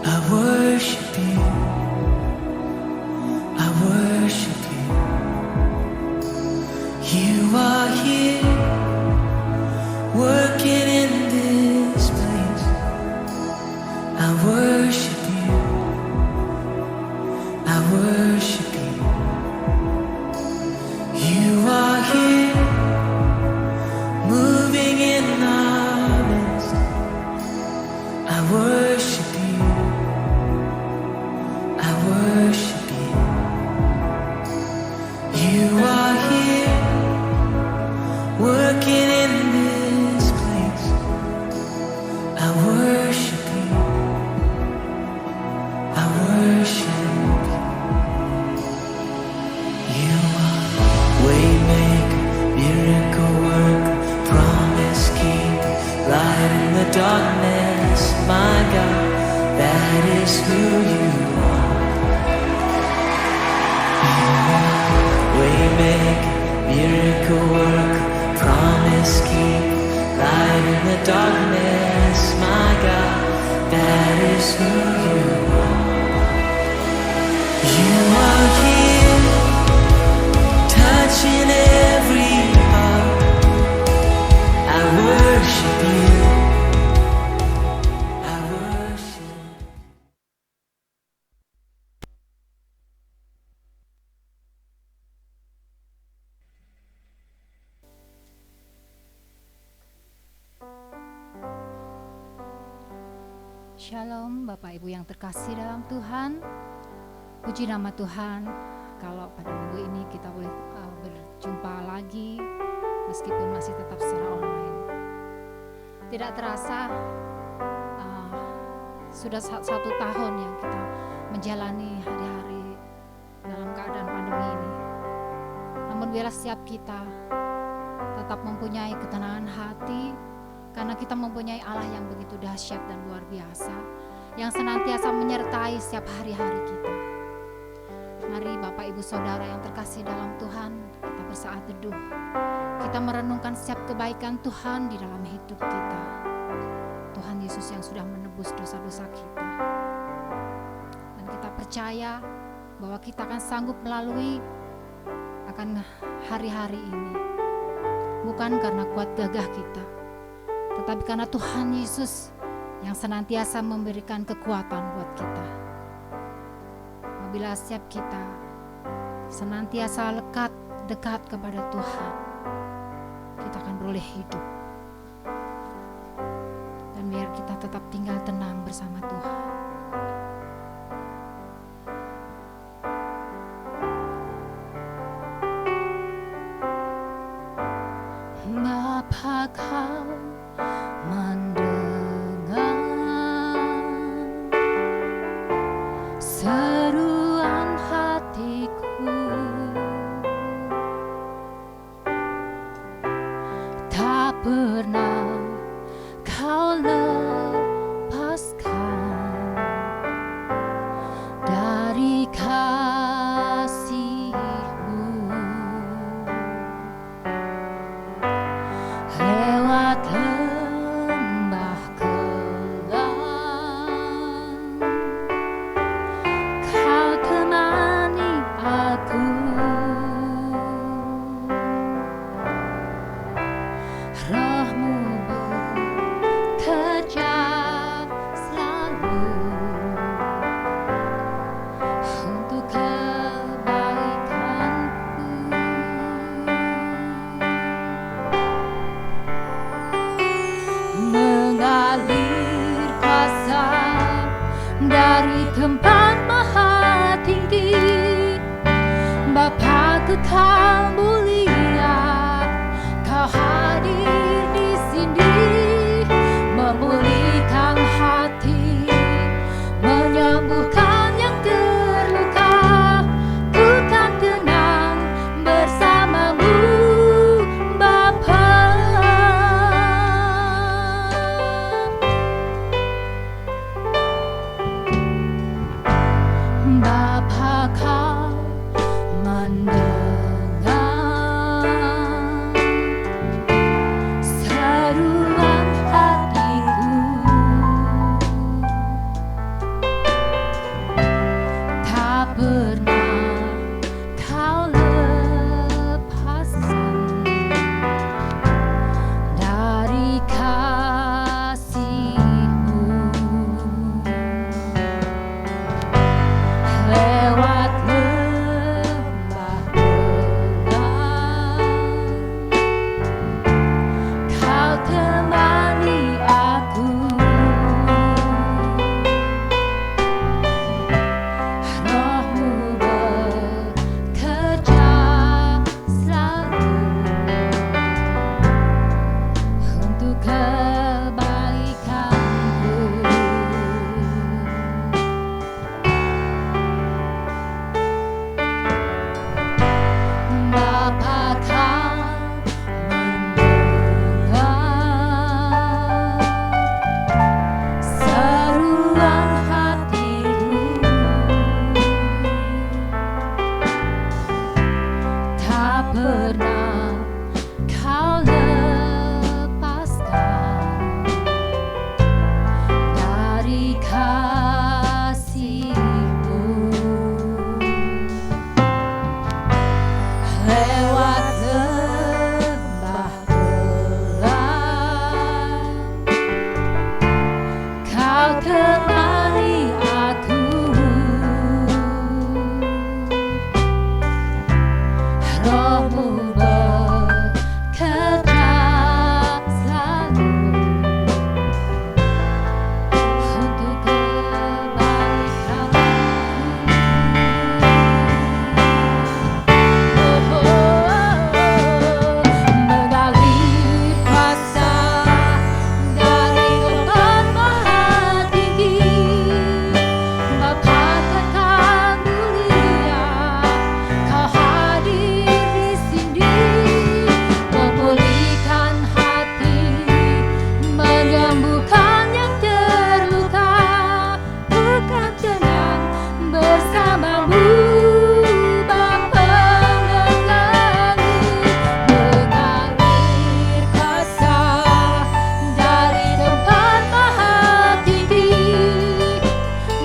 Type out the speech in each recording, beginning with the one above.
I worship you. I worship you. You are here, working in this place. I worship you. I worship you. You are here, moving in our midst. I worship you. I worship you. You are here, working in this place. I worship you. I worship you. You are waymaker, miracle worker, promise keeper, light in the darkness. My God, that is who you are. Waymaker, miracle worker, promise keeper, light in the darkness. My God, that is who you are. You are here, touching every heart. I worship you. I worship. Shalom Bapak Ibu yang terkasih dalam Tuhan. Puji nama Tuhan kalau pada minggu ini kita boleh berjumpa lagi meskipun masih tetap secara online. Tidak terasa sudah 1 tahun yang kita menjalani hari-hari dalam keadaan pandemi ini. Namun biarlah setiap kita tetap mempunyai ketenangan hati karena kita mempunyai Allah yang begitu dahsyat dan luar biasa, yang senantiasa menyertai setiap hari-hari kita. Mari Bapak Ibu Saudara yang terkasih dalam Tuhan, kita bersaat teduh. Kita merenungkan setiap kebaikan Tuhan di dalam hidup kita. Tuhan Yesus yang sudah menebus dosa-dosa kita. Dan kita percaya bahwa kita akan sanggup melalui akan hari-hari ini. Bukan karena kuat gagah kita, tetapi karena Tuhan Yesus yang senantiasa memberikan kekuatan buat kita. Apabila setiap kita senantiasa dekat kepada Tuhan, kita akan beroleh hidup. Dan biar kita tetap tinggal tenang bersama Tuhan. Ngapa kau mendengar seruan hatiku, tak pernah kau lepaskan dari kasih-Mu. Lewat lembah kelam, kau temani aku. Roh-Mu bekerja selalu untuk kebaikanku. Mengalir kuasa dari tempat maha tinggi, Bapa kekal mulia, kau hadir di sini, memulihkan hati, menyembuhkan yang terluka. Ku kan tenang bersama-Mu, Bapa. Bapa kau mendengar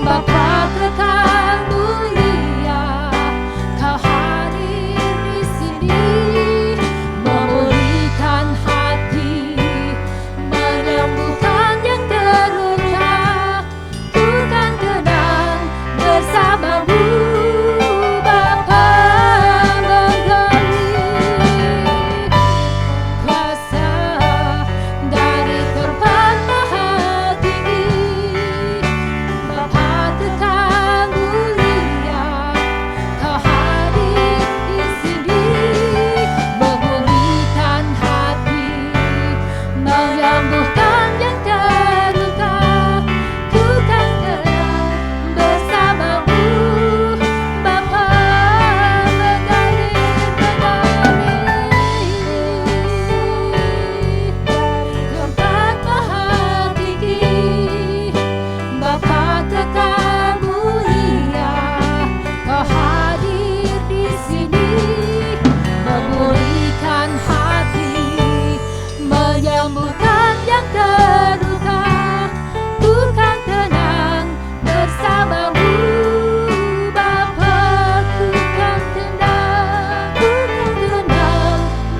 Bapa kekal mulia, Kau hadir di sini, memulihkan hati, menyembuhkan yang terluka. Ku kan tenang bersamamu, Bapa menggali kuasa dari tempat maha tinggi. Bapa kekal mulia, Kau hadir di sini, memulihkan hati, menyembuhkan yang terluka. Ku kan tenang bersamamu, Bapa menggali tempat maha tinggi. Bapa kekal mulia, Kau hadir di sini, memulihkan hati, menyembuhkan yang terluka. Ku kan tenang bersamamu, Bapa. Ku kan tenang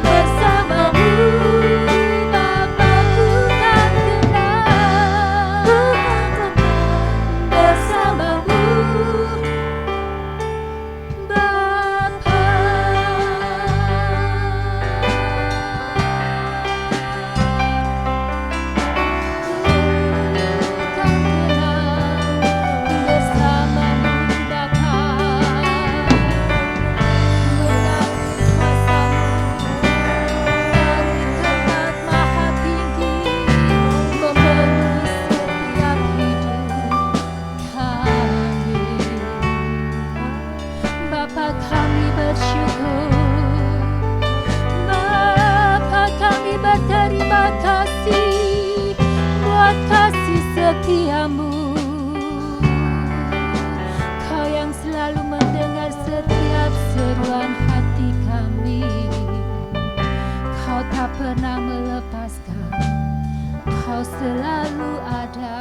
bersamamu, Bapa. Ku kan tenang bersamamu, Bapa. Bapa, kami bersyukur. Bapa, kami berterima kasih buat kasih setiamu. Kau yang selalu mendengar setiap seruan hati kami. Kau tak pernah melepaskan, Kau selalu ada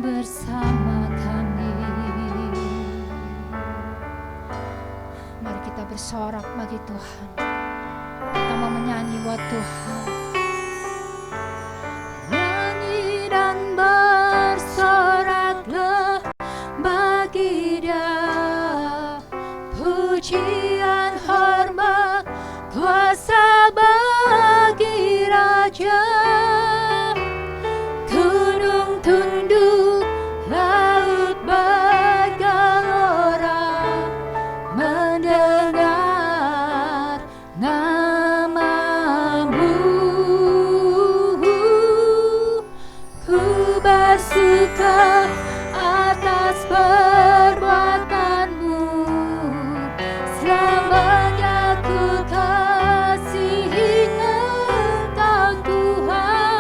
bersama kami. Mari kita bersorak bagi Tuhan. Kita mau menyanyi buat Tuhan. Nyanyi dan bersoraklah bagi Dia, pujian, hormat, kuasa bagi Raja. Gunung tunduk, laut bergelora, mendengar namamu. Ku bersuka atas perbuatanmu, selamanya ku kasihi Engkau Tuhan.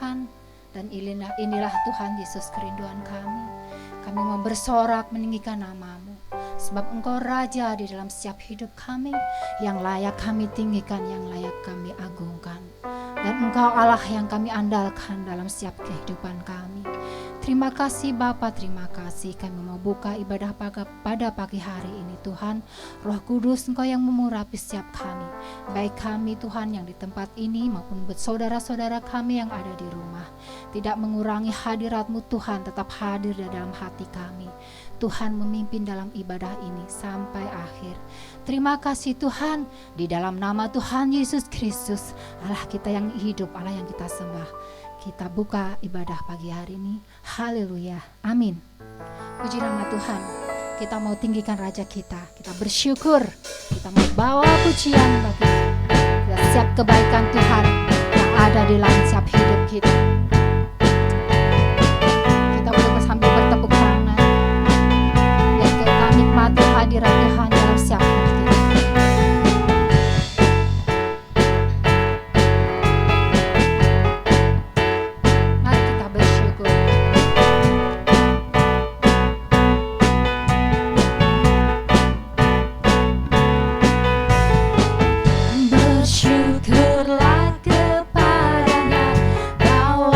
Tuhan. Dan inilah Tuhan Yesus kerinduan kami. Kami mau bersorak meninggikan nama-Mu, sebab Engkau Raja di dalam setiap hidup kami, yang layak kami tinggikan, yang layak kami agungkan. Dan Engkau Allah yang kami andalkan dalam setiap kehidupan kami. Terima kasih Bapa, terima kasih. Kami mau buka ibadah pada pagi hari ini Tuhan. Roh Kudus Engkau yang memurapi setiap kami, baik kami Tuhan yang di tempat ini maupun buat saudara-saudara kami yang ada di rumah. Tidak mengurangi hadirat-Mu Tuhan, tetap hadir di dalam hati kami. Tuhan memimpin dalam ibadah ini sampai akhir. Terima kasih Tuhan, di dalam nama Tuhan Yesus Kristus, Allah kita yang hidup, Allah yang kita sembah. Kita buka ibadah pagi hari ini. Haleluya, amin. Puji nama Tuhan. Kita mau tinggikan Raja kita, kita bersyukur, kita mau bawa pujian bagi setiap kebaikan Tuhan yang ada di dalam setiap hidup kita. Kita boleh sambil bertepuk tangan, biar kita nikmati hadirat Tuhan dalam setiap hidup kita. Bersyukurlah kepadanya, bawa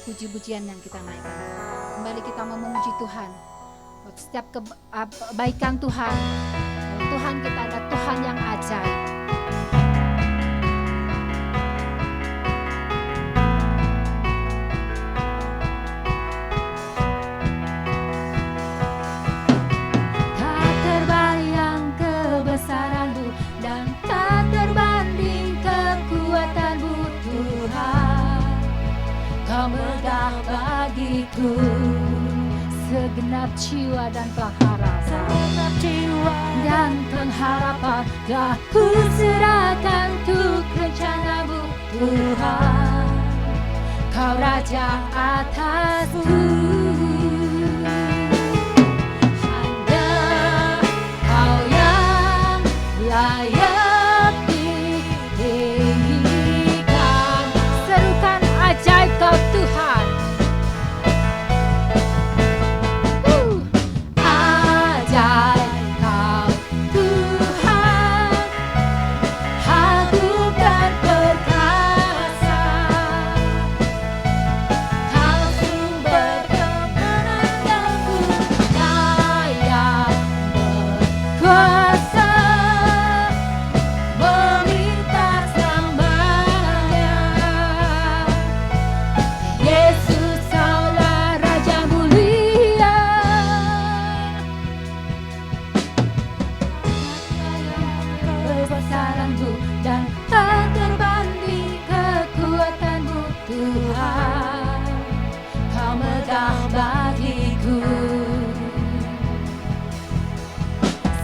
puji-pujian yang kita naikkan. Kembali kita memuji Tuhan. Setiap kebaikan Tuhan. Tuhan kita adalah Tuhan yang ajaib. Tak terbayang kebesaran-Mu dan tak terbanding kekuatan-Mu Tuhan. Kau megah bagiku segenap jiwa dan pengharapan telah ku serahkan untuk rencana-Mu Tuhan. Kau Raja atasku, hanya Kau yang layak ditinggikan. Serukan ajaib Kau Tuhan.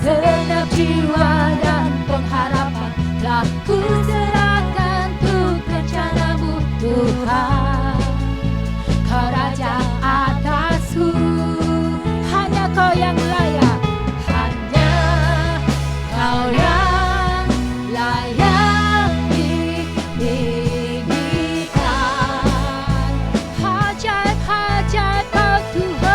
Segenap jiwa dan pengharapan telah ku serahkan untuk rencana-Mu Tuhan. Kau Raja atasku, hanya Kau yang layak, hanya Kau yang layak ditinggikan. Ajaib-ajaib Kau Tuhan.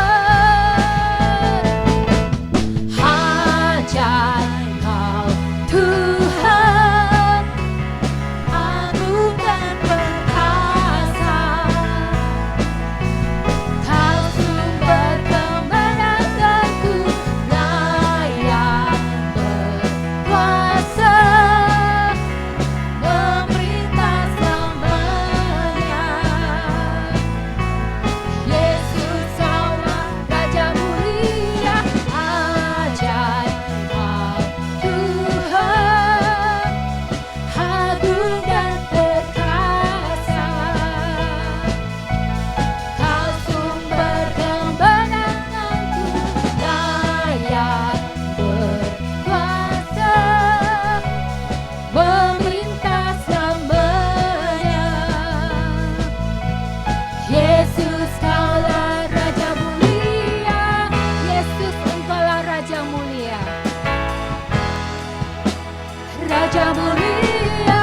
Raja mulia,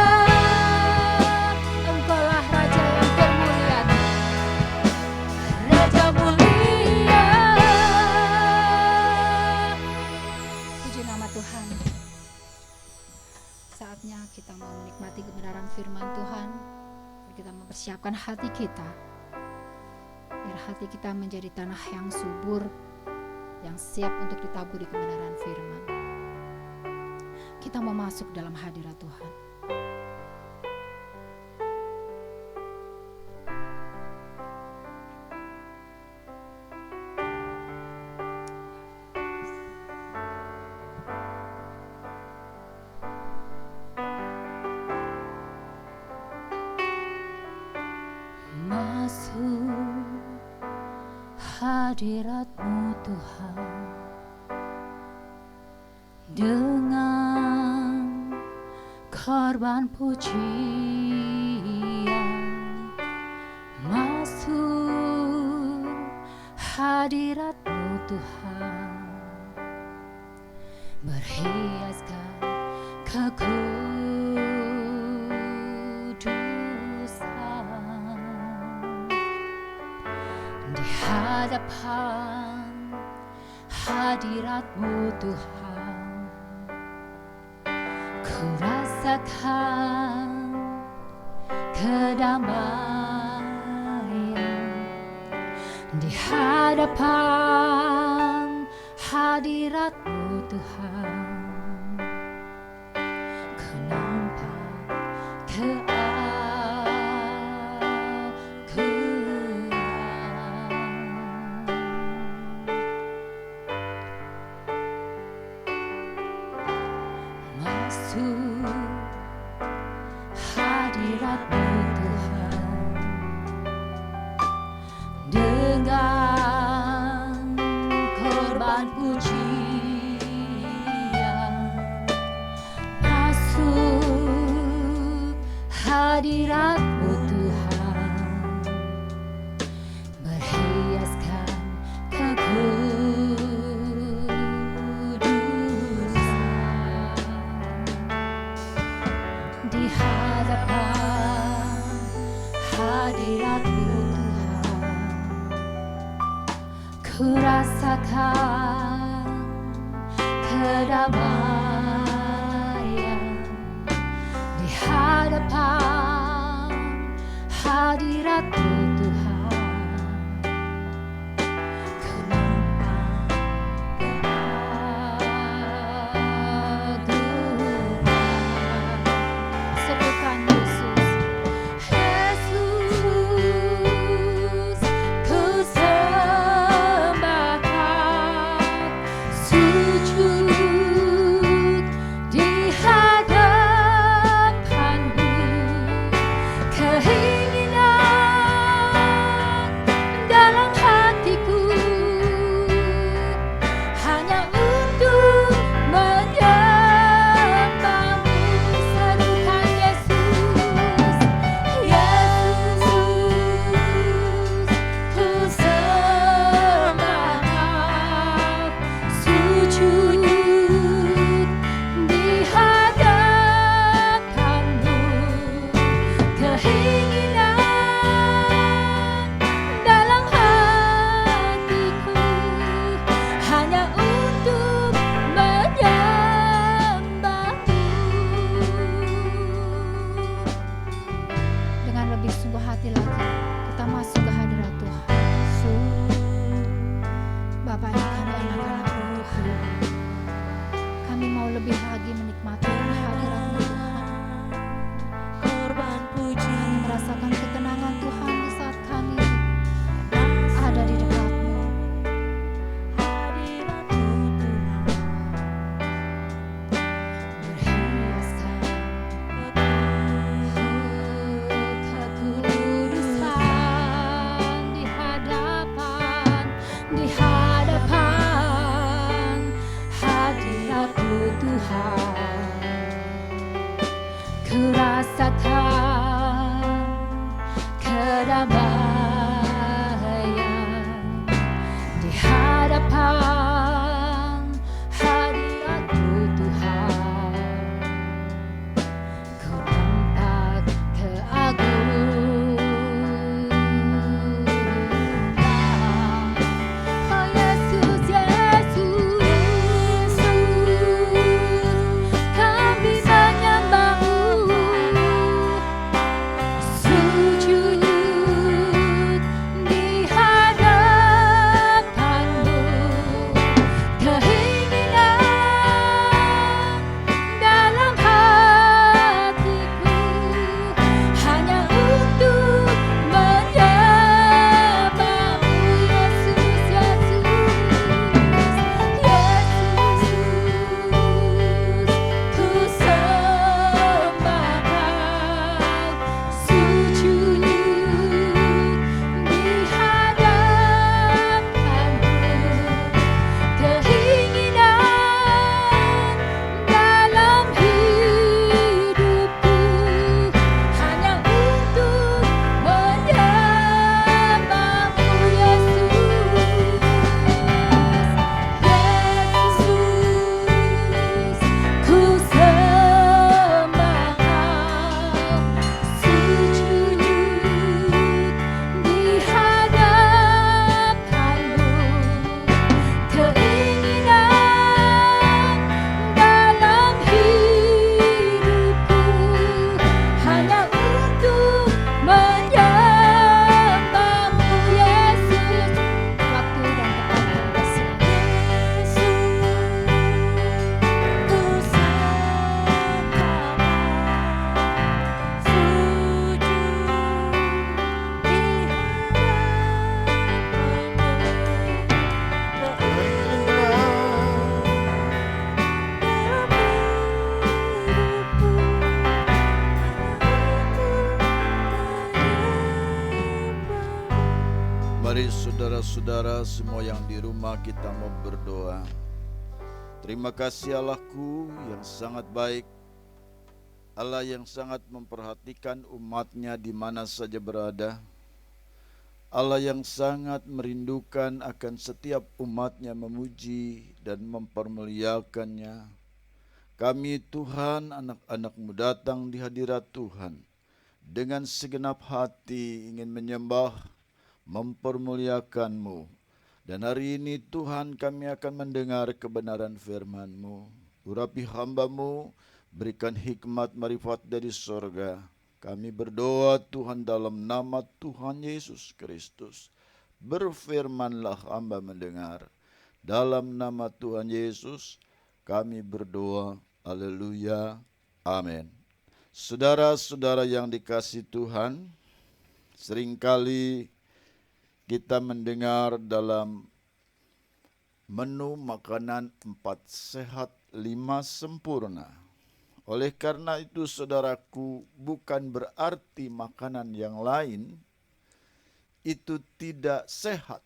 Engkaulah Raja yang termulia. Raja mulia, puji nama Tuhan. Saatnya kita mau menikmati kebenaran firman Tuhan. Kita mempersiapkan hati kita, biar hati kita menjadi tanah yang subur, yang siap untuk ditaburi kebenaran firman. Kita mau masuk dalam hadirat Tuhan. Masuk hadirat-Mu Tuhan dengan korban pujian. Masuk hadirat-Mu Tuhan, berhiaskan kekudusan di hadapan hadirat-Mu Tuhan. Ku rasakan kedamaian di hadapan hadirat-Mu Tuhan. Ku nampak keakuan, masuk hadirat-Mu Tuhan dengan korban pujian, masuk hadirat-Mu Tuhan, berhiaskan kekudusan di hadapan hadirat-Mu Tuhan. Ku rasakan kedamaian di hadapan hadirat-Mu Tuhan. Ku nampak keagungan. Sebutkan Yesus. Yesus, ku sembahkan, sujud di hadapan-Mu. Keinginan dalam hatiku hanya untuk menyembah-Mu. Serukan Yesus. Yesus, ku sembahkan, sujud di hadapan-Mu. Keinginan dalam hatiku hanya untuk menyembah-Mu. Dengan lebih sungguh hati lagi kita masuk ke hadirat Tuhan. Bapa, ini kami anak-anak-Mu Tuhan, kami mau lebih lagi menikmati hadirat-Mu Tuhan. Kami merasakan ketenangan Tuhan di saat kami ada di dekat-Mu. Berhiaskan kekudusan di hadapan hadirat-Mu Tuhan. Ku rasakan kedamaian di hadapan hadirat-Mu Tuhan. Ku nampak keagungan. Oh Yesus, Yesus, kami menyembah-Mu. saudara-saudara semua yang di rumah, kita mau berdoa. Terima kasih Allahku yang sangat baik, Allah yang sangat memperhatikan umatnya di mana saja berada, Allah yang sangat merindukan akan setiap umatnya memuji dan mempermuliakannya. Kami Tuhan, anak-anak-Mu datang di hadirat Tuhan dengan segenap hati ingin menyembah, mempermuliakan-Mu. Dan hari ini Tuhan, kami akan mendengar kebenaran firman-Mu. Urapi hamba-Mu, berikan hikmat marifat dari sorga. Kami berdoa Tuhan dalam nama Tuhan Yesus Kristus. Berfirmanlah, hamba mendengar. Dalam nama Tuhan Yesus kami berdoa. Haleluya. Amin. Saudara-saudara yang dikasihi Tuhan, seringkali kita mendengar dalam menu makanan 4 sehat 5 sempurna. Oleh karena itu saudaraku, bukan berarti makanan yang lain itu tidak sehat.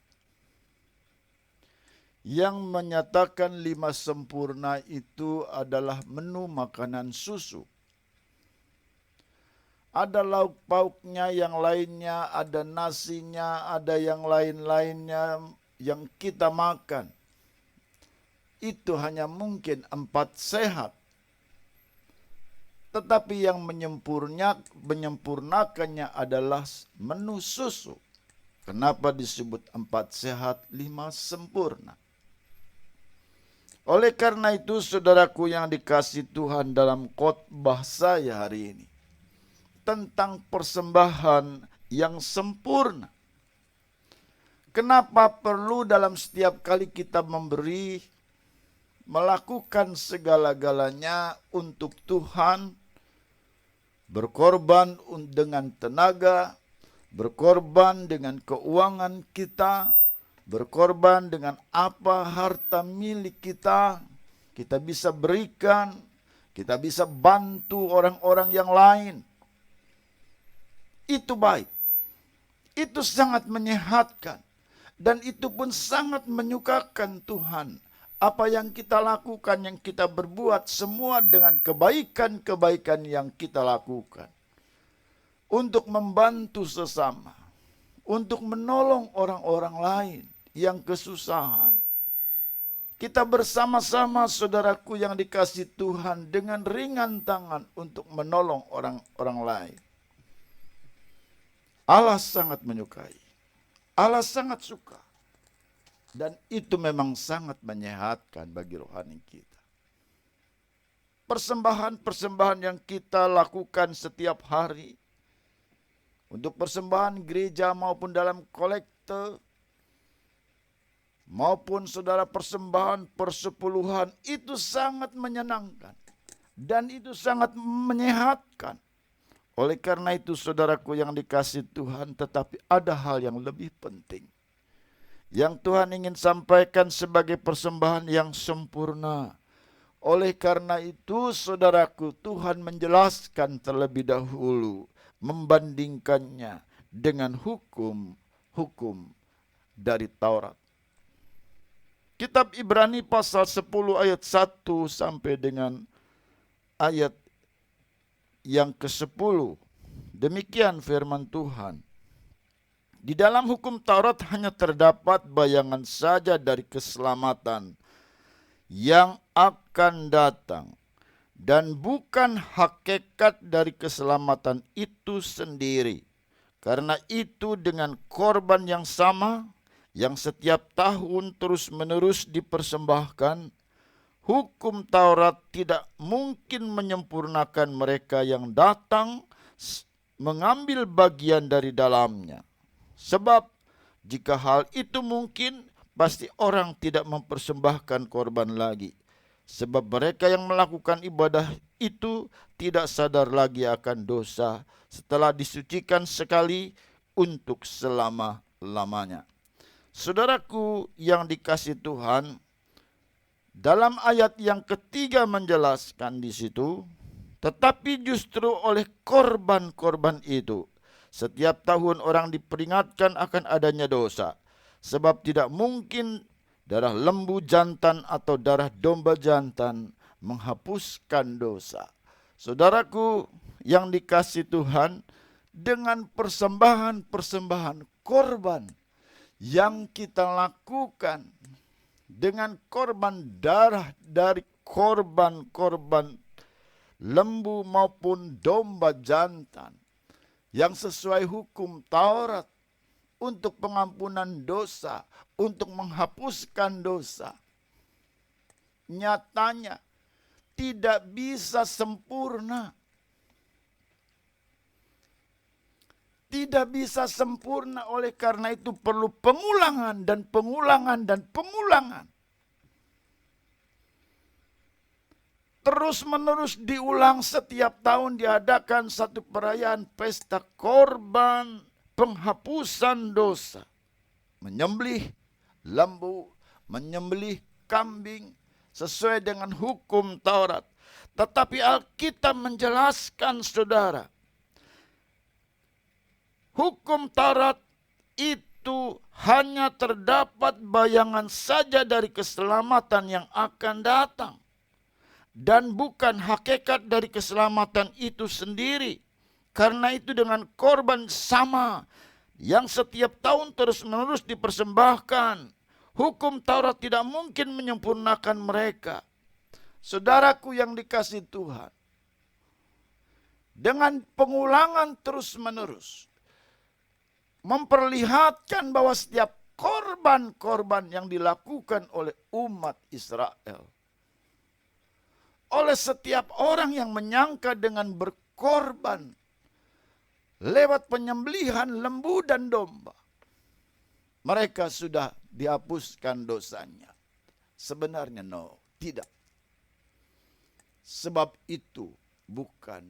Yang menyatakan 5 sempurna itu adalah menu makanan susu. Ada lauk pauknya yang lainnya, ada nasinya, ada yang lain-lainnya yang kita makan. Itu hanya mungkin 4 sehat. Tetapi yang menyempurnakannya adalah menu susu. Kenapa disebut 4 sehat 5 sempurna? Oleh karena itu saudaraku yang dikasihi Tuhan, dalam khotbah saya hari ini tentang persembahan yang sempurna. Kenapa perlu dalam setiap kali kita memberi, melakukan segala-galanya untuk Tuhan, berkorban dengan tenaga, berkorban dengan keuangan kita, berkorban dengan apa harta milik kita bisa berikan, kita bisa bantu orang-orang yang lain. Itu baik, itu sangat menyehatkan, dan itu pun sangat menyukakan Tuhan. Apa yang kita lakukan, yang kita berbuat, semua dengan kebaikan-kebaikan yang kita lakukan. Untuk membantu sesama, untuk menolong orang-orang lain yang kesusahan. Kita bersama-sama saudaraku yang dikasihi Tuhan dengan ringan tangan untuk menolong orang-orang lain. Allah sangat menyukai, Allah sangat suka, dan itu memang sangat menyehatkan bagi rohani kita. Persembahan-persembahan yang kita lakukan setiap hari, untuk persembahan gereja maupun dalam kolekte, maupun saudara persembahan persepuluhan, itu sangat menyenangkan, dan itu sangat menyehatkan. Oleh karena itu saudaraku yang dikasihi Tuhan, tetapi ada hal yang lebih penting yang Tuhan ingin sampaikan sebagai persembahan yang sempurna. Oleh karena itu saudaraku, Tuhan menjelaskan terlebih dahulu, membandingkannya dengan hukum dari Taurat. Kitab Ibrani pasal 10 ayat 1 sampai dengan ayat yang ke-10. Demikian firman Tuhan. Di dalam hukum Taurat hanya terdapat bayangan saja dari keselamatan yang akan datang, dan bukan hakikat dari keselamatan itu sendiri. Karena itu dengan korban yang sama, yang setiap tahun terus-menerus dipersembahkan, hukum Taurat tidak mungkin menyempurnakan mereka yang datang mengambil bagian dari dalamnya. Sebab jika hal itu mungkin, pasti orang tidak mempersembahkan korban lagi. Sebab mereka yang melakukan ibadah itu tidak sadar lagi akan dosa setelah disucikan sekali untuk selama-lamanya. Saudaraku yang dikasihi Tuhan, dalam ayat yang ketiga menjelaskan di situ, tetapi justru oleh korban-korban itu, setiap tahun orang diperingatkan akan adanya dosa. Sebab tidak mungkin darah lembu jantan atau darah domba jantan menghapuskan dosa. Saudaraku yang dikasihi Tuhan, dengan persembahan-persembahan korban yang kita lakukan, dengan korban darah dari korban-korban lembu maupun domba jantan yang sesuai hukum Taurat untuk pengampunan dosa, untuk menghapuskan dosa, nyatanya tidak bisa sempurna. Tidak bisa sempurna, oleh karena itu perlu pengulangan dan pengulangan dan pengulangan. Terus menerus diulang, setiap tahun diadakan satu perayaan pesta korban penghapusan dosa. Menyembelih lembu, menyembelih kambing sesuai dengan hukum Taurat. Tetapi Alkitab menjelaskan, saudara, hukum Taurat itu hanya terdapat bayangan saja dari keselamatan yang akan datang, dan bukan hakikat dari keselamatan itu sendiri. Karena itu dengan korban sama yang setiap tahun terus-menerus dipersembahkan, hukum Taurat tidak mungkin menyempurnakan mereka. Saudaraku yang dikasihi Tuhan, dengan pengulangan terus-menerus memperlihatkan bahwa setiap korban-korban yang dilakukan oleh umat Israel, oleh setiap orang yang menyangka dengan berkorban lewat penyembelihan lembu dan domba, mereka sudah dihapuskan dosanya. Sebenarnya tidak. Sebab itu bukan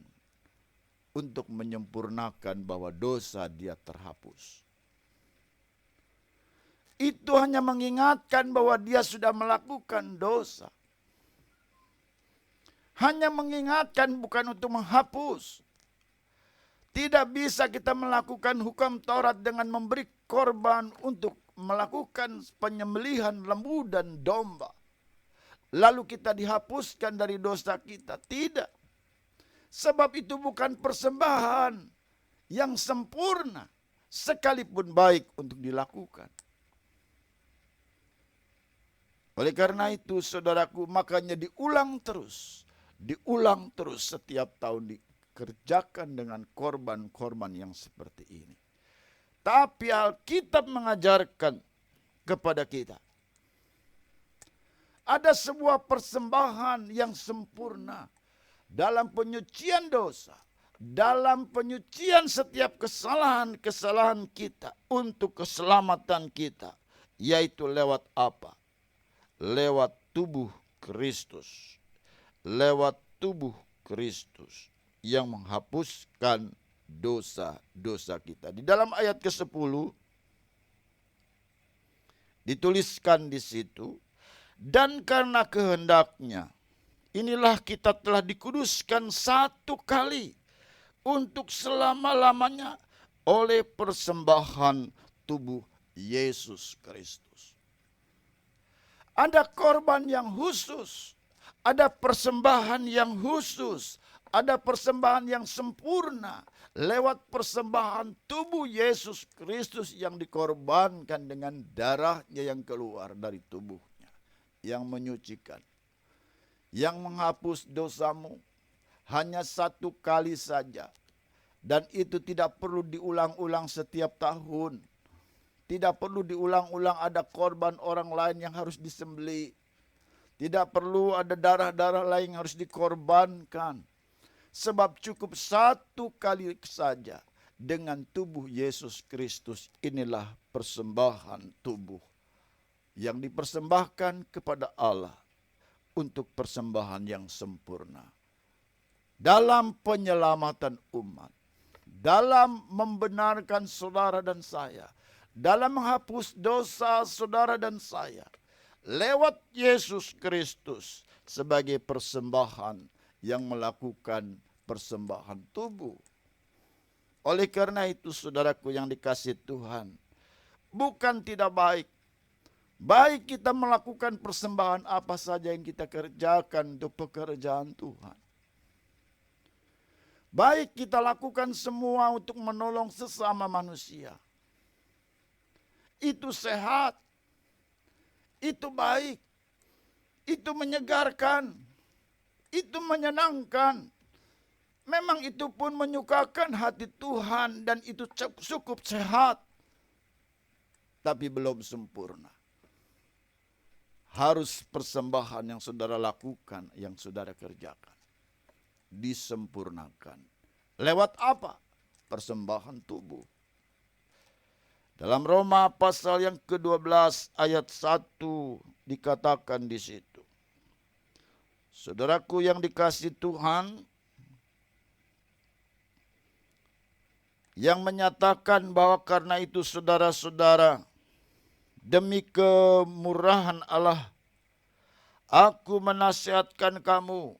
untuk menyempurnakan bahwa dosa dia terhapus. Itu hanya mengingatkan bahwa dia sudah melakukan dosa. Hanya mengingatkan, bukan untuk menghapus. Tidak bisa kita melakukan hukum Taurat dengan memberi korban untuk melakukan penyembelihan lembu dan domba, lalu kita dihapuskan dari dosa kita. Tidak. Sebab itu bukan persembahan yang sempurna, sekalipun baik untuk dilakukan. Oleh karena itu, saudaraku, makanya diulang terus setiap tahun dikerjakan dengan korban-korban yang seperti ini. Tapi Alkitab mengajarkan kepada kita, ada sebuah persembahan yang sempurna dalam penyucian dosa, dalam penyucian setiap kesalahan-kesalahan kita untuk keselamatan kita, yaitu lewat apa? Lewat tubuh Kristus. Lewat tubuh Kristus yang menghapuskan dosa-dosa kita. Di dalam ayat ke-10 dituliskan di situ, dan karena kehendaknya inilah kita telah dikuduskan satu kali untuk selama-lamanya oleh persembahan tubuh Yesus Kristus. Ada korban yang khusus, ada persembahan yang khusus, ada persembahan yang sempurna lewat persembahan tubuh Yesus Kristus yang dikorbankan dengan darahnya yang keluar dari tubuhnya, yang menyucikan, yang menghapus dosamu hanya satu kali saja. Dan itu tidak perlu diulang-ulang setiap tahun. Tidak perlu diulang-ulang ada korban orang lain yang harus disembelih. Tidak perlu ada darah-darah lain yang harus dikorbankan. Sebab cukup satu kali saja dengan tubuh Yesus Kristus. Inilah persembahan tubuh yang dipersembahkan kepada Allah untuk persembahan yang sempurna. Dalam penyelamatan umat, dalam membenarkan saudara dan saya, dalam menghapus dosa saudara dan saya, lewat Yesus Kristus sebagai persembahan yang melakukan persembahan tubuh. Oleh karena itu, saudaraku yang dikasihi Tuhan, bukan tidak baik. Baik kita melakukan persembahan apa saja yang kita kerjakan untuk pekerjaan Tuhan. Baik kita lakukan semua untuk menolong sesama manusia. Itu sehat. Itu baik. Itu menyegarkan. Itu menyenangkan. Memang itu pun menyukakan hati Tuhan dan itu cukup sehat. Tapi belum sempurna. Harus persembahan yang saudara lakukan, yang saudara kerjakan, disempurnakan. Lewat apa? Persembahan tubuh. Dalam Roma pasal yang ke-12 ayat 1 dikatakan di situ. Saudaraku yang dikasihi Tuhan, yang menyatakan bahwa karena itu saudara-saudara, demi kemurahan Allah, aku menasihatkan kamu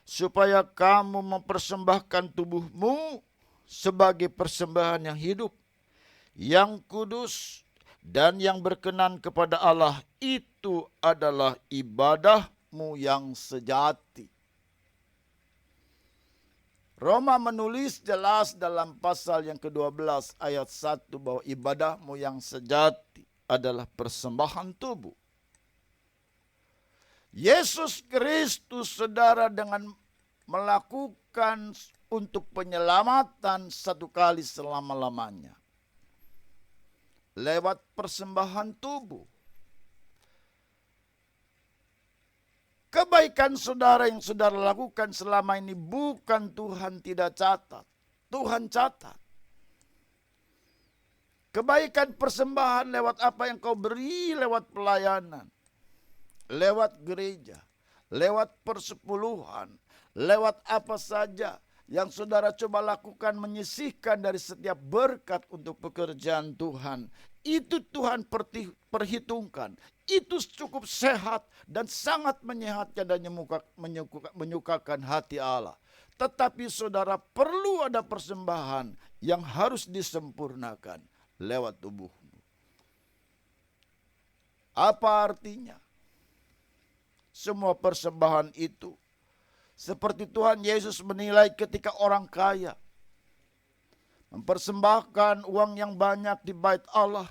supaya kamu mempersembahkan tubuhmu sebagai persembahan yang hidup, yang kudus, dan yang berkenan kepada Allah. Itu adalah ibadahmu yang sejati. Roma menulis jelas dalam pasal yang ke-12 ayat 1 bahwa ibadahmu yang sejati adalah persembahan tubuh. Yesus Kristus, saudara, dengan melakukan untuk penyelamatan satu kali selama-lamanya. Lewat persembahan tubuh. Kebaikan saudara yang saudara lakukan selama ini bukan Tuhan tidak catat. Tuhan catat. Kebaikan persembahan lewat apa yang kau beri, lewat pelayanan, lewat gereja, lewat persepuluhan, lewat apa saja yang saudara coba lakukan menyisihkan dari setiap berkat untuk pekerjaan Tuhan. Itu Tuhan perhitungkan. Itu cukup sehat dan sangat menyehatkan dan menyukakan hati Allah. Tetapi saudara perlu ada persembahan yang harus disempurnakan lewat tubuhmu. Apa artinya? Semua persembahan itu seperti Tuhan Yesus menilai ketika orang kaya mempersembahkan uang yang banyak di bait Allah.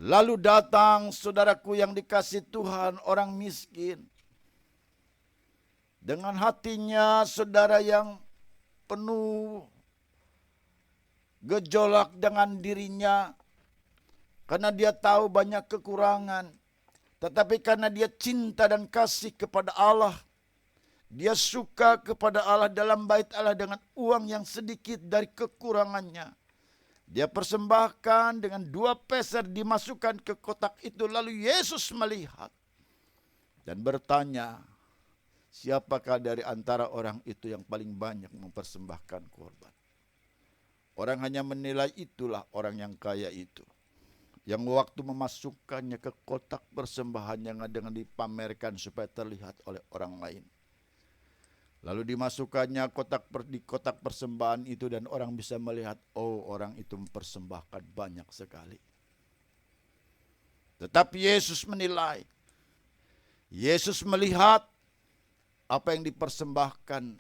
Lalu datang saudaraku yang dikasihi Tuhan, orang miskin. Dengan hatinya saudara yang penuh gejolak dengan dirinya, karena dia tahu banyak kekurangan. Tetapi karena dia cinta dan kasih kepada Allah, dia suka kepada Allah dalam bait Allah dengan uang yang sedikit dari kekurangannya. Dia persembahkan dengan 2 peser dimasukkan ke kotak itu. Lalu Yesus melihat dan bertanya, siapakah dari antara orang itu yang paling banyak mempersembahkan korban? Orang hanya menilai itulah orang yang kaya itu, yang waktu memasukkannya ke kotak persembahan yang dengan dipamerkan supaya terlihat oleh orang lain. Lalu dimasukkannya di kotak persembahan itu dan orang bisa melihat, oh orang itu mempersembahkan banyak sekali. Tetapi Yesus menilai, Yesus melihat apa yang dipersembahkan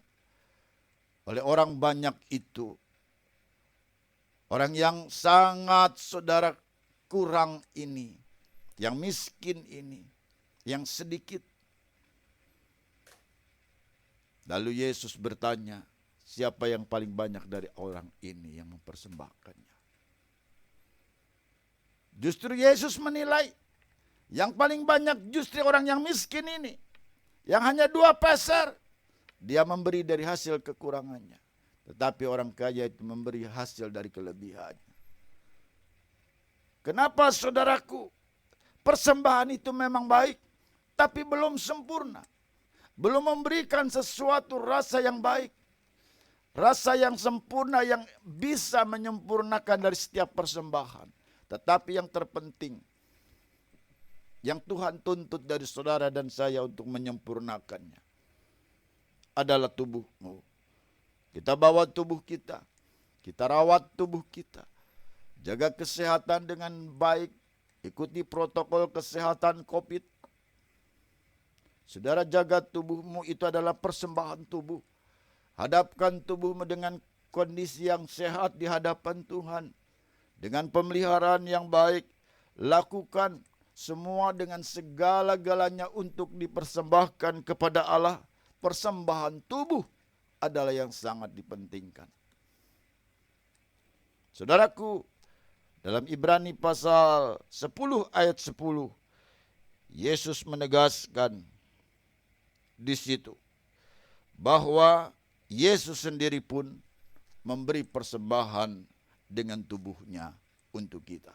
oleh orang banyak itu. Orang yang sangat saudara kurang ini, yang miskin ini, yang sedikit. Lalu Yesus bertanya, siapa yang paling banyak dari orang ini yang mempersembahkannya? Justru Yesus menilai, yang paling banyak justru orang yang miskin ini, yang hanya 2 peser, dia memberi dari hasil kekurangannya. Tetapi orang kaya itu memberi hasil dari kelebihannya. Kenapa saudaraku? Persembahan itu memang baik, tapi belum sempurna. Belum memberikan sesuatu rasa yang baik. Rasa yang sempurna yang bisa menyempurnakan dari setiap persembahan. Tetapi yang terpenting, yang Tuhan tuntut dari saudara dan saya untuk menyempurnakannya, adalah tubuhmu. Kita bawa tubuh kita rawat tubuh kita, Jaga kesehatan dengan baik, ikuti protokol kesehatan COVID. Saudara, jaga tubuhmu, itu adalah persembahan tubuh. Hadapkan tubuhmu dengan kondisi yang sehat di hadapan Tuhan. Dengan pemeliharaan yang baik, lakukan semua dengan segala-galanya untuk dipersembahkan kepada Allah. Persembahan tubuh adalah yang sangat dipentingkan. Saudaraku, dalam Ibrani pasal 10 ayat 10, Yesus menegaskan di situ bahwa Yesus sendiri pun memberi persembahan dengan tubuhnya untuk kita.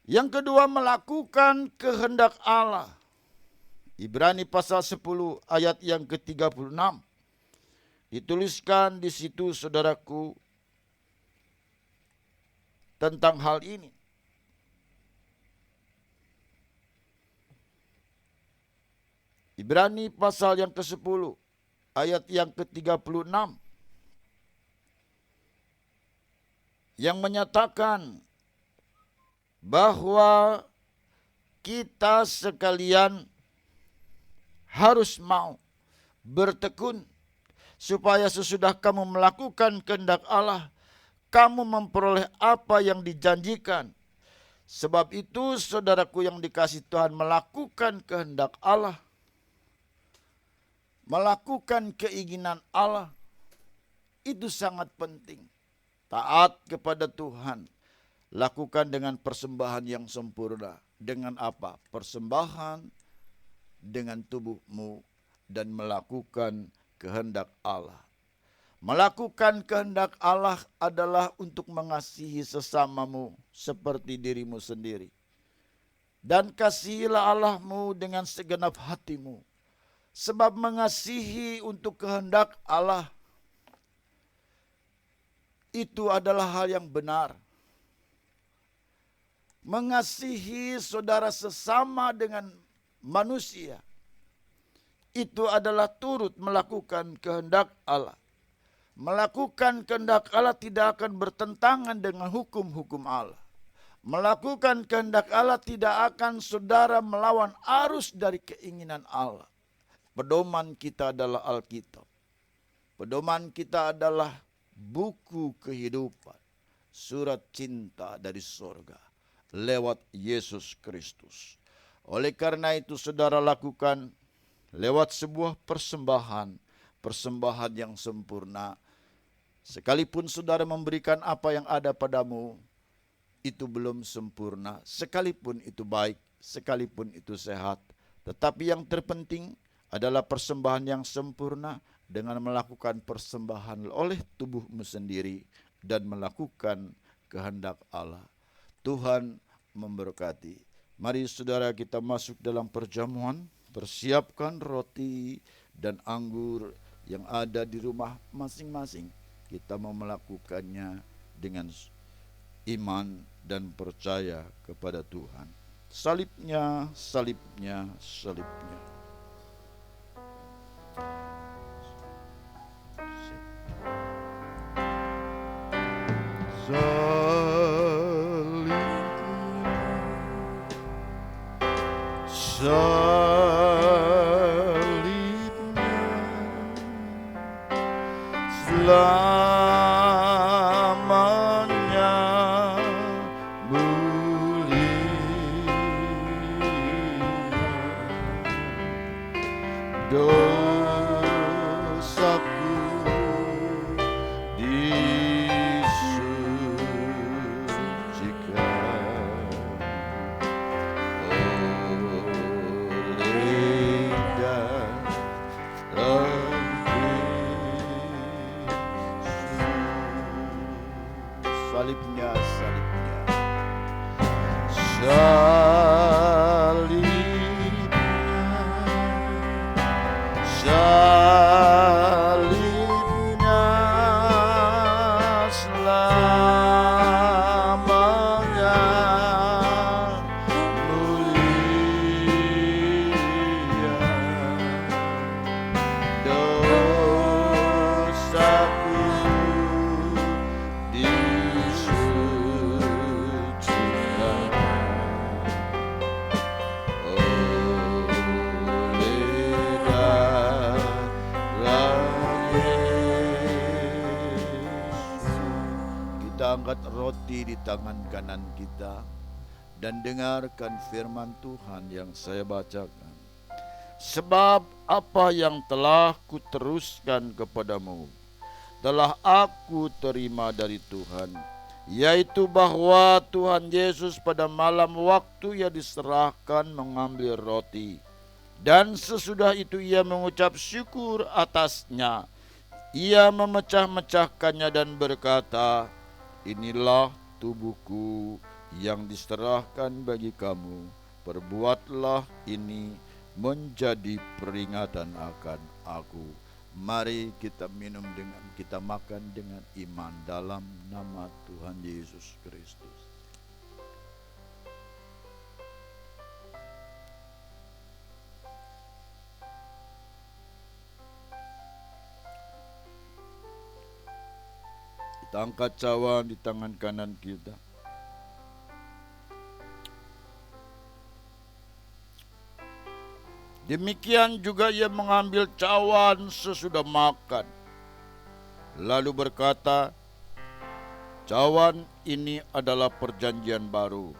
Yang kedua, melakukan kehendak Allah. Ibrani pasal 10 ayat yang ke-36. Dituliskan di situ, saudaraku, tentang hal ini. Ibrani pasal yang ke-10 ayat yang ke-36 yang menyatakan bahwa kita sekalian harus mau bertekun supaya sesudah kamu melakukan kehendak Allah, kamu memperoleh apa yang dijanjikan. Sebab itu, saudaraku yang dikasihi Tuhan, melakukan kehendak Allah, melakukan keinginan Allah, itu sangat penting. Taat kepada Tuhan, lakukan dengan persembahan yang sempurna. Dengan apa? Persembahan dengan tubuhmu dan melakukan kehendak Allah. Melakukan kehendak Allah adalah untuk mengasihi sesamamu seperti dirimu sendiri. Dan kasihilah Allahmu dengan segenap hatimu. Sebab mengasihi untuk kehendak Allah itu adalah hal yang benar. Mengasihi saudara sesama dengan manusia itu adalah turut melakukan kehendak Allah. Melakukan kehendak Allah tidak akan bertentangan dengan hukum-hukum Allah. Melakukan kehendak Allah tidak akan saudara melawan arus dari keinginan Allah. Pedoman kita adalah Alkitab. Pedoman kita adalah buku kehidupan, surat cinta dari sorga lewat Yesus Kristus. Oleh karena itu, saudara lakukan lewat sebuah persembahan yang sempurna. Sekalipun saudara memberikan apa yang ada padamu, itu belum sempurna. Sekalipun itu baik, sekalipun itu sehat, tetapi yang terpenting adalah persembahan yang sempurna dengan melakukan persembahan oleh tubuhmu sendiri dan melakukan kehendak Allah. Tuhan memberkati. Mari saudara kita masuk dalam perjamuan, persiapkan roti dan anggur yang ada di rumah masing-masing. Kita mau melakukannya dengan iman dan percaya kepada Tuhan. Salibnya, salibnya, salibnya. Selamanya mulia, dosaku disucikan oleh darah salibnya, salibnya, salibnya, di tangan kanan kita dan dengarkan firman Tuhan yang saya bacakan. Sebab apa yang telah kuteruskan kepadamu telah aku terima dari Tuhan, yaitu bahwa Tuhan Yesus pada malam waktu ia diserahkan mengambil roti, dan sesudah itu ia mengucap syukur atasnya. Ia memecah-mecahkannya dan berkata, inilah tubuhku yang diserahkan bagi kamu. Perbuatlah ini menjadi peringatan akan aku. Mari kita minum dengan, kita makan dengan iman dalam nama Tuhan Yesus Kristus. Kita angkat cawan di tangan kanan kita. Demikian juga ia mengambil cawan sesudah makan, lalu berkata, cawan ini adalah perjanjian baru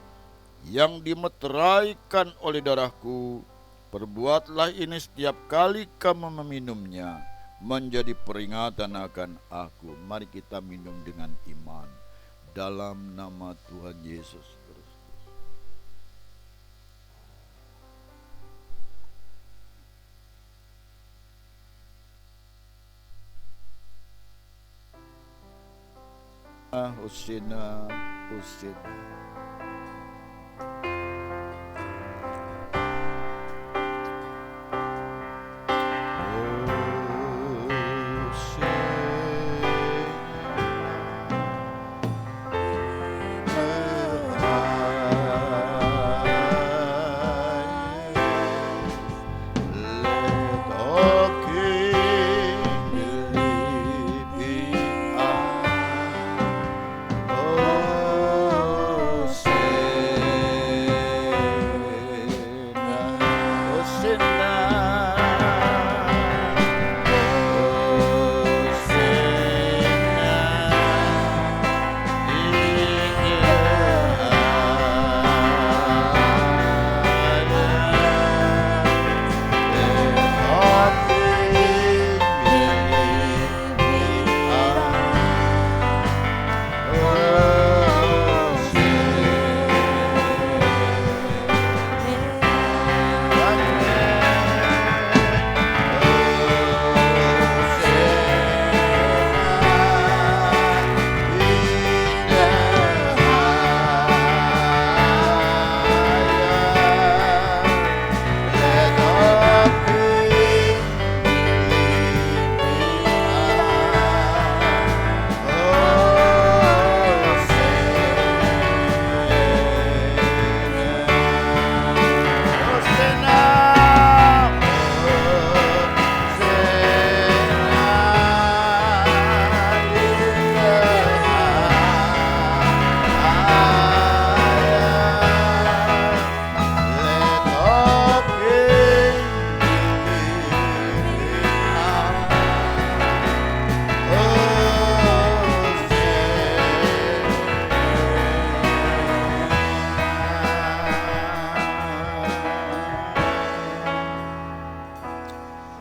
yang dimeteraikan oleh darahku. Perbuatlah ini setiap kali kamu meminumnya menjadi peringatan akan aku. Mari kita minum dengan iman dalam nama Tuhan Yesus Kristus. Hosina, Hosina.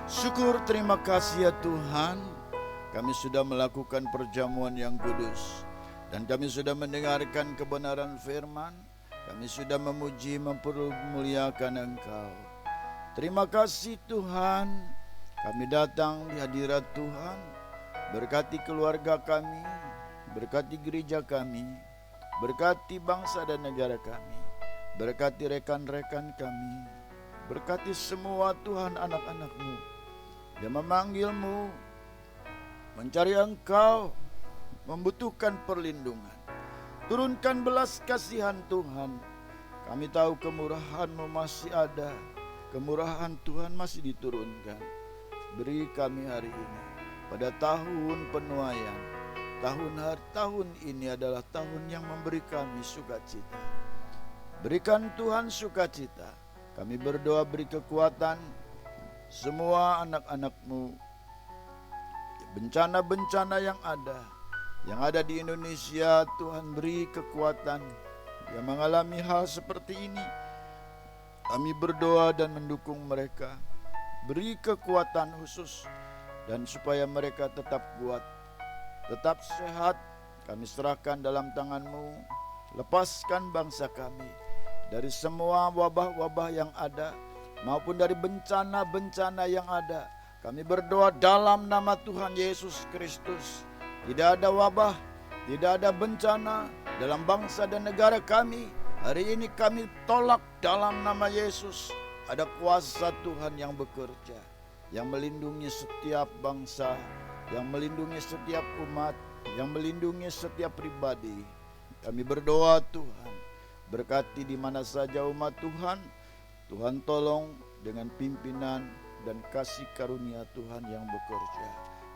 Syukur, terima kasih ya Tuhan, kami sudah melakukan perjamuan yang kudus, dan kami sudah mendengarkan kebenaran firman, kami sudah memuji, mempermuliakan Engkau. Terima kasih Tuhan, kami datang di hadirat Tuhan, berkati keluarga kami, berkati gereja kami, berkati bangsa dan negara kami, berkati rekan-rekan kami, berkati semua Tuhan anak-anak-Mu yang memanggil-Mu, mencari Engkau, membutuhkan perlindungan. Turunkan belas kasihan Tuhan. Kami tahu kemurahan-Mu masih ada, kemurahan Tuhan masih diturunkan. Beri kami hari ini, pada tahun penuaian, tahun ini adalah tahun yang memberi kami sukacita. Berikan Tuhan sukacita. Kami berdoa beri kekuatan semua anak-anak-Mu, bencana-bencana yang ada, yang ada di Indonesia, Tuhan beri kekuatan yang mengalami hal seperti ini. Kami berdoa dan mendukung mereka. Beri kekuatan khusus dan supaya mereka tetap kuat, tetap sehat. Kami serahkan dalam tangan-Mu. Lepaskan bangsa kami dari semua wabah-wabah yang ada maupun dari bencana-bencana yang ada. Kami berdoa dalam nama Tuhan Yesus Kristus. Tidak ada wabah, tidak ada bencana dalam bangsa dan negara kami. Hari ini kami tolak dalam nama Yesus. Ada kuasa Tuhan yang bekerja, yang melindungi setiap bangsa, yang melindungi setiap umat, yang melindungi setiap pribadi. Kami berdoa Tuhan, berkati di mana saja umat Tuhan. Tuhan tolong dengan pimpinan dan kasih karunia Tuhan yang bekerja.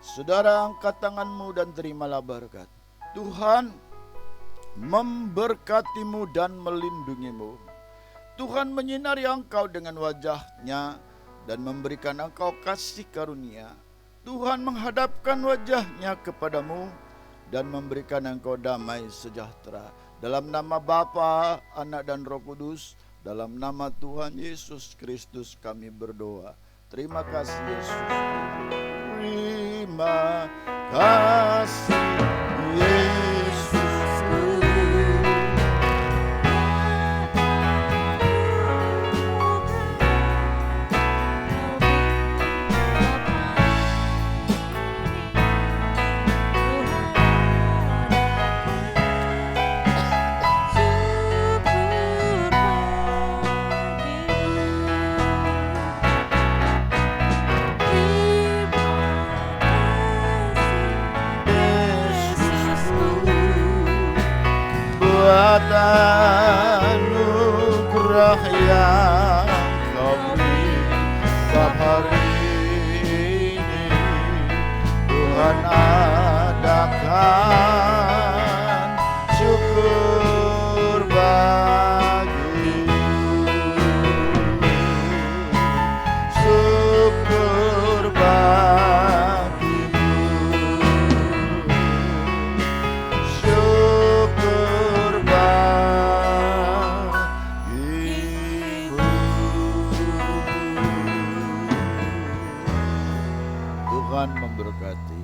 Saudara, angkat tanganmu dan terimalah berkat. Tuhan memberkatimu dan melindungimu. Tuhan menyinari engkau dengan wajah-Nya dan memberikan engkau kasih karunia. Tuhan menghadapkan wajah-Nya kepadamu dan memberikan engkau damai sejahtera. Dalam nama Bapa, Anak dan Roh Kudus, dalam nama Tuhan Yesus Kristus kami berdoa. Terima kasih Yesus. Terima kasih Yesus. Buat anugerah yang Kau beri setiap hari ini, Tuhan adakan syukur bagimu, syukur bagimu, syukur bagimu. Tuhan memberkati.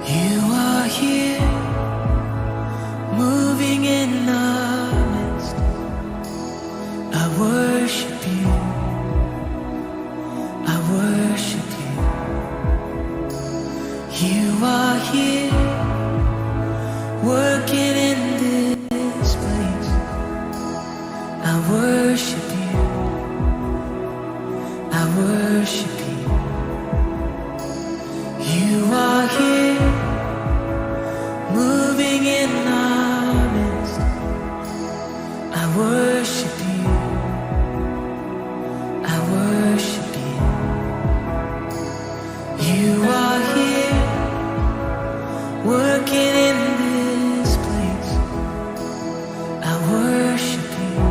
You are here, moving in our midst. I worship you, I worship you. You are here, working in this place. I worship you, I worship you. You are here, moving in our midst. I worship you, I worship you. You are here, working in this place. I worship you,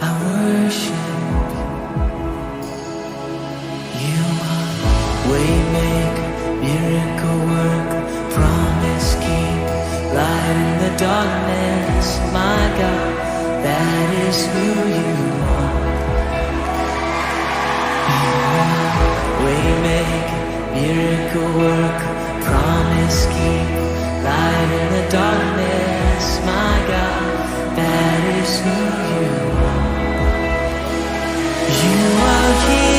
I worship you. You are waymaker, miracle worker, promise keeper, light in the darkness. My God, that is who you are. You are waymaker, miracle worker, promise keeper, light in the darkness. My God, that is who you are. You are here.